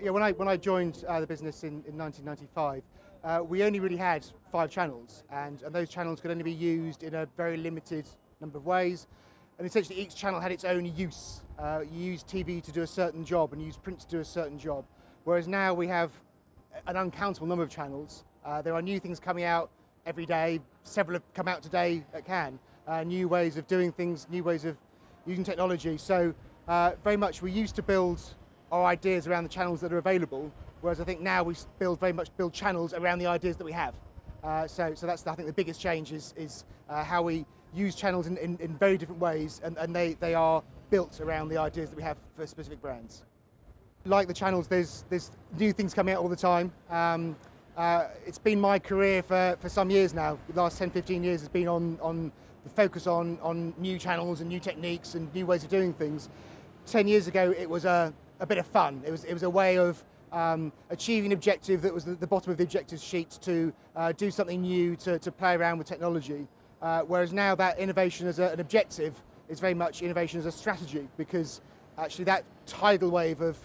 Yeah, when I joined the business in 1995, we only really had 5 channels, and those channels could only be used in a very limited number of ways. And essentially each channel had its own use. You use TV to do a certain job and you use print to do a certain job. Whereas now we have an uncountable number of channels. There are new things coming out every day. Several have come out today at Cannes. New ways of doing things, new ways of using technology. So very much we used to build our ideas around the channels that are available, whereas I think now we very much build channels around the ideas that we have. So that's, I think, the biggest change is how we use channels in very different ways, and they are built around the ideas that we have for specific brands. Like the channels, there's new things coming out all the time. It's been my career for some years now. The last 10, 15 years has been on the focus on new channels and new techniques and new ways of doing things. 10 years ago, it was a bit of fun. It was a way of achieving an objective that was the bottom of the objectives sheet, to do something new, to play around with technology. Whereas now that innovation as an objective is very much innovation as a strategy, because actually that tidal wave of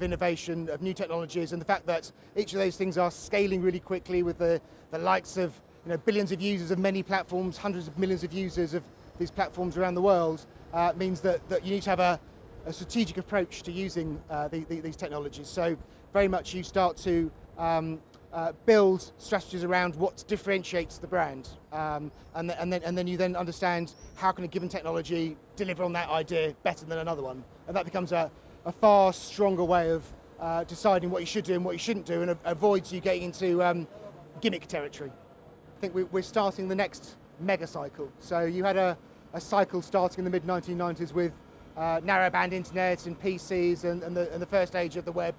innovation, of new technologies, and the fact that each of those things are scaling really quickly with the likes of billions of users of many platforms, hundreds of millions of users of these platforms around the world, means that you need to have a strategic approach to using these technologies. So very much you start to build strategies around what differentiates the brand, and then you understand how can a given technology deliver on that idea better than another one, and that becomes a far stronger way of deciding what you should do and what you shouldn't do, and avoids you getting into gimmick territory. I think we're starting the next megacycle. So you had a cycle starting in the mid-1990s with narrowband internet and PCs and the first age of the web.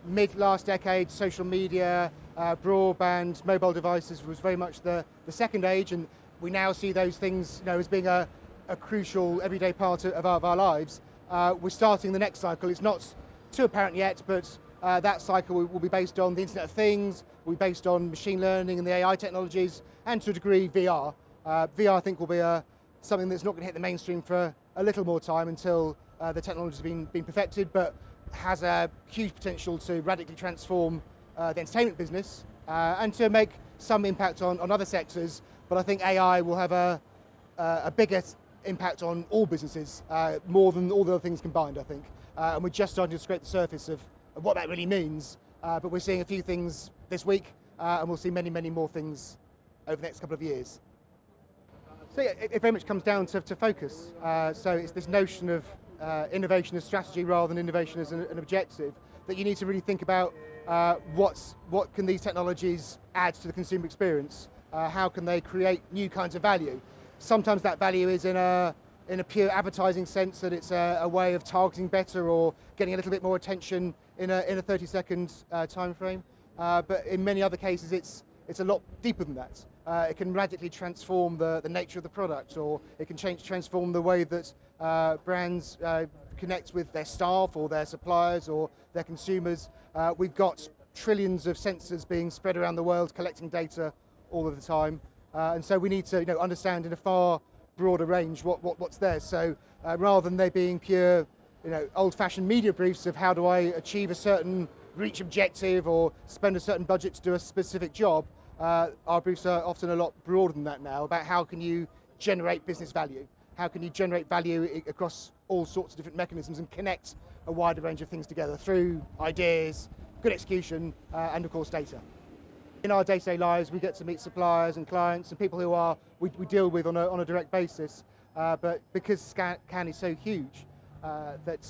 Mid last decade, social media, broadband, mobile devices was very much the second age, and we now see those things as being a crucial everyday part of our lives. We're starting the next cycle. It's not too apparent yet, but that cycle will be based on the Internet of Things, will be based on machine learning and the AI technologies, and to a degree VR. VR I think will be something that's not going to hit the mainstream for a little more time until the technology has been perfected, but has a huge potential to radically transform the entertainment business and to make some impact on other sectors. But I think AI will have a bigger impact on all businesses, more than all the other things combined, I think. And we're just starting to scrape the surface of what that really means. But we're seeing a few things this week, and we'll see many, many more things over the next couple of years. So yeah, it very much comes down to focus. So it's this notion of innovation as strategy rather than innovation as an objective, that you need to really think about what can these technologies add to the consumer experience? How can they create new kinds of value? Sometimes that value is in a pure advertising sense, that it's a way of targeting better or getting a little bit more attention in a 30-second time frame. But in many other cases, it's a lot deeper than that. It can radically transform the nature of the product, or it can transform the way that brands connect with their staff or their suppliers or their consumers. We've got trillions of sensors being spread around the world collecting data all of the time, and so we need to understand in a far broader range what's there. So rather than they being pure old-fashioned media briefs of how do I achieve a certain reach objective or spend a certain budget to do a specific job, our briefs are often a lot broader than that now, about how can you generate business value, how can you generate value across all sorts of different mechanisms and connect a wider range of things together through ideas, good execution, and of course data. In our day-to-day lives, we get to meet suppliers and clients and people who we deal with on a direct basis, but because Cannes is so huge, that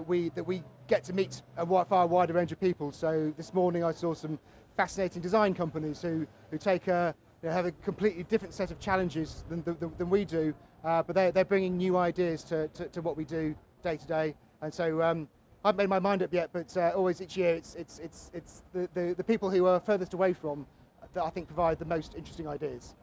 we get to meet a far wider range of people. So this morning I saw some fascinating design companies who have a completely different set of challenges than we do, but they're bringing new ideas to what we do day to day. And so I haven't made my mind up yet, but always each year it's the people who are furthest away from that I think provide the most interesting ideas.